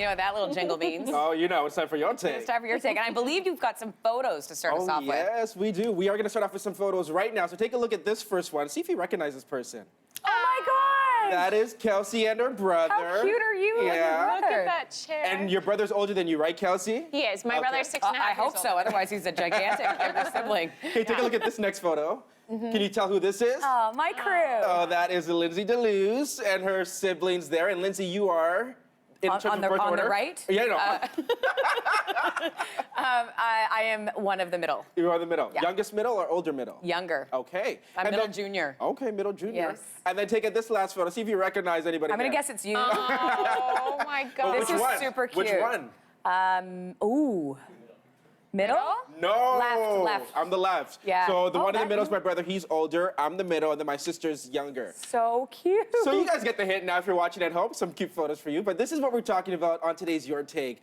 You know, that little jingle means. Oh, you know, it's time for your take. It's time for your take. And I believe you've got some photos to start us off with. Yes, we do. We are going to start off with some photos right now. So take a look at this first one. See if you recognize this person. Oh my God! That is Kelsey and her brother. How cute are you? Yeah. Look at that chair. And your brother's older than you, right, Kelsey? He is. My brother's 6.5 I years hope so. old. Otherwise, he's a gigantic younger sibling. Okay, take a look at this next photo. Can you tell who this is? Oh, my crew. Oh, that is Lindsey Deluce and her siblings there. And Lindsey, you are in terms of birth on order. the right? Yeah, no. I am one of the middle. You are the middle. Yeah. Youngest middle or older middle? Younger. Okay. I'm And middle then- junior. Okay, middle junior. Yes. And then take this last photo. See if you recognize anybody I'm going to there. guess it's you. Oh my God. This Which is one? super Which cute. one? Ooh. Middle? No. Left. I'm the left. Yeah. So the Oh, one in the that- middle is my brother. He's older. I'm the middle, and then my sister's younger. So cute. So you guys get the hint now if you're watching at home. Some cute photos for you. But this is what we're talking about on today's Your Take.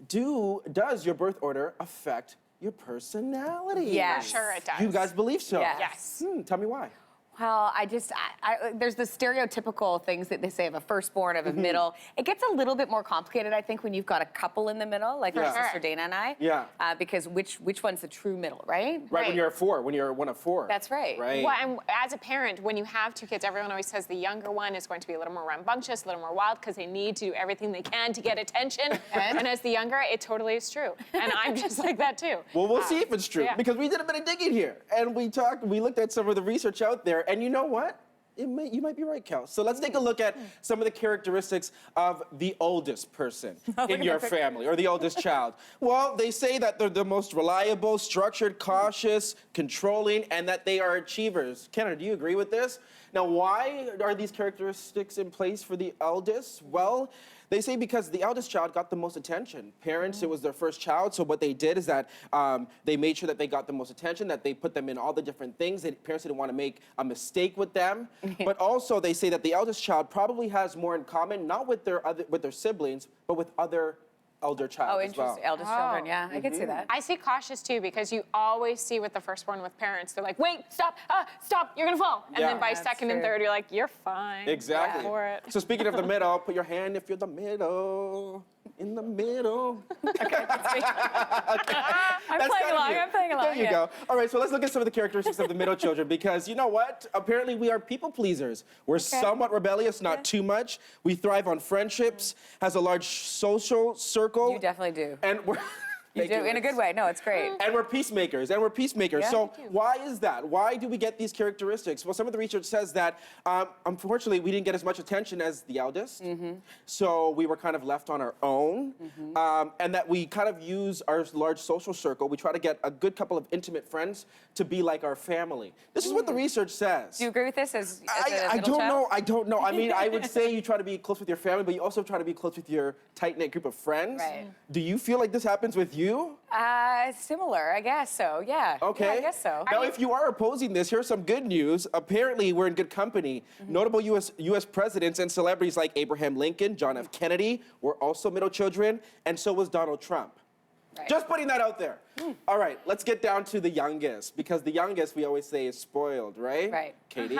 Does your birth order affect your personality? Yes. For sure it does. You guys believe so? Yes. Yes. Tell me why. Well, there's the stereotypical things that they say of a firstborn, of a middle. It gets a little bit more complicated, I think, when you've got a couple in the middle, like Yeah. our sister Dana and I. Yeah. Because which one's the true middle, right? Right, when you're a four, when you're one of four. That's right. Right. Well, and as a parent, when you have two kids, everyone always says the younger one is going to be a little more rambunctious, a little more wild, because they need to do everything they can to get attention. And as the younger, it totally is true. And I'm just like that too. Well, we'll see if it's true, yeah. because we did a bit of digging here, and we looked at some of the research out there, and you know what? You might be right, Kel. So let's take a look at some of the characteristics of the oldest person in your family, or the oldest child. Well, they say that they're the most reliable, structured, cautious, controlling, and that they are achievers. Kenna, do you agree with this? Now, why are these characteristics in place for the eldest? Well, they say because the eldest child got the most attention. Parents, it was their first child, so what they did is that they made sure that they got the most attention, that they put them in all the different things. Parents didn't want to make a mistake with them. But also, they say that the eldest child probably has more in common, not with their siblings, but with other elder child Oh, as well. interesting. Eldest children, yeah. I can see that. I see cautious too, because you always see with the firstborn with parents, they're like, wait, stop, you're gonna fall. And Yeah. then by That's second and true. third, you're like, you're fine. Exactly. Go for it. So speaking of the middle, put your hand if you're the middle. In the middle. I'm That's playing kind of along. you. I'm playing along. There you yeah. go. All right, so let's look at some of the characteristics of the middle children, because you know what? Apparently we are people pleasers. We're somewhat rebellious, not too much. We thrive on friendships, has a large social circle. You definitely do. And we're You do, in a good way. No, it's great. And we're peacemakers, Yeah. So why is that? Why do we get these characteristics? Well, some of the research says that, unfortunately, we didn't get as much attention as the eldest. So we were kind of left on our own. And that we kind of use our large social circle. We try to get a good couple of intimate friends to be like our family. This is what the research says. Do you agree with this as a I middle don't know. child? I don't know. I mean, I would say you try to be close with your family, but you also try to be close with your tight-knit group of friends. Right. Do you feel like this happens with you? Similar, I guess so. Yeah. Okay. Yeah, I guess so. Now, if you are opposing this, here's some good news. Apparently, we're in good company. Notable U.S. presidents and celebrities like Abraham Lincoln, John F. Kennedy were also middle children, and so was Donald Trump. Right. Just putting that out there. All right, let's get down to the youngest, because the youngest, we always say, is spoiled, right? Right. Katie?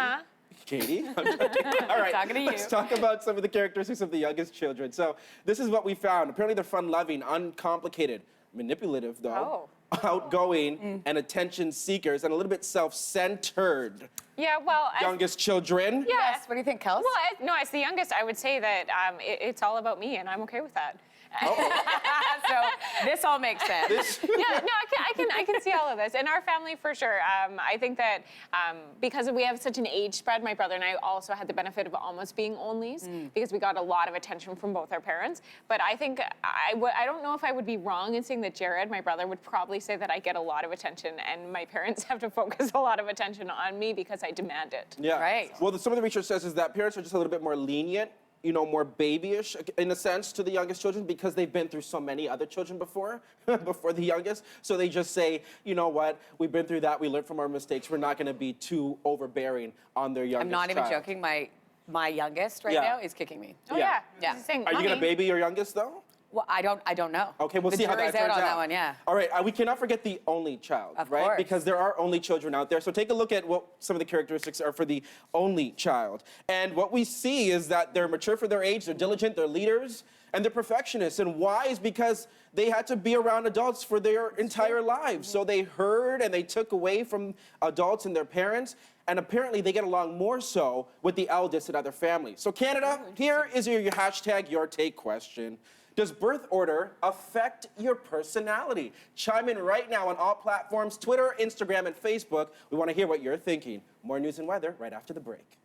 Katie? I'm joking. All right, Talking to you. let's talk about some of the characteristics of the youngest children. So this is what we found. Apparently, they're fun-loving, uncomplicated, manipulative, though, outgoing, and attention seekers, and a little bit self-centered. Yeah, well, Youngest children. Yes. What do you think, Kels? Well, no, as the youngest, I would say that it's all about me, and I'm okay with that. So this all makes sense. Yeah, no, I can see all of this. In our family, for sure. I think that because we have such an age spread, my brother and I also had the benefit of almost being onlys because we got a lot of attention from both our parents. But I think I don't know if I would be wrong in saying that Jared, my brother, would probably say that I get a lot of attention, and my parents have to focus a lot of attention on me because I demand it. Yeah. Right. Well, some of the research says is that parents are just a little bit more lenient, more babyish in a sense to the youngest children because they've been through so many other children before the youngest. So they just say, you know what, we've been through that, we learned from our mistakes, we're not gonna be too overbearing on their youngest I'm not even child. joking. My youngest right Yeah. now is kicking me. Oh, Yeah. yeah. He's saying, Are you gonna "Mommy." baby your youngest though? Well, I don't know. Okay, we'll the see how that jury's turns out out. on that one, yeah. All right, we cannot forget the only child, Of right? course. Because there are only children out there. So take a look at what some of the characteristics are for the only child. And what we see is that they're mature for their age, they're diligent, they're leaders, and they're perfectionists. And why is because they had to be around adults for their entire lives. So they heard and they took away from adults and their parents. And apparently they get along more so with the eldest in other families. So Canada, here is your hashtag your take question. Does birth order affect your personality? Chime in right now on all platforms, Twitter, Instagram, and Facebook. We want to hear what you're thinking. More news and weather right after the break.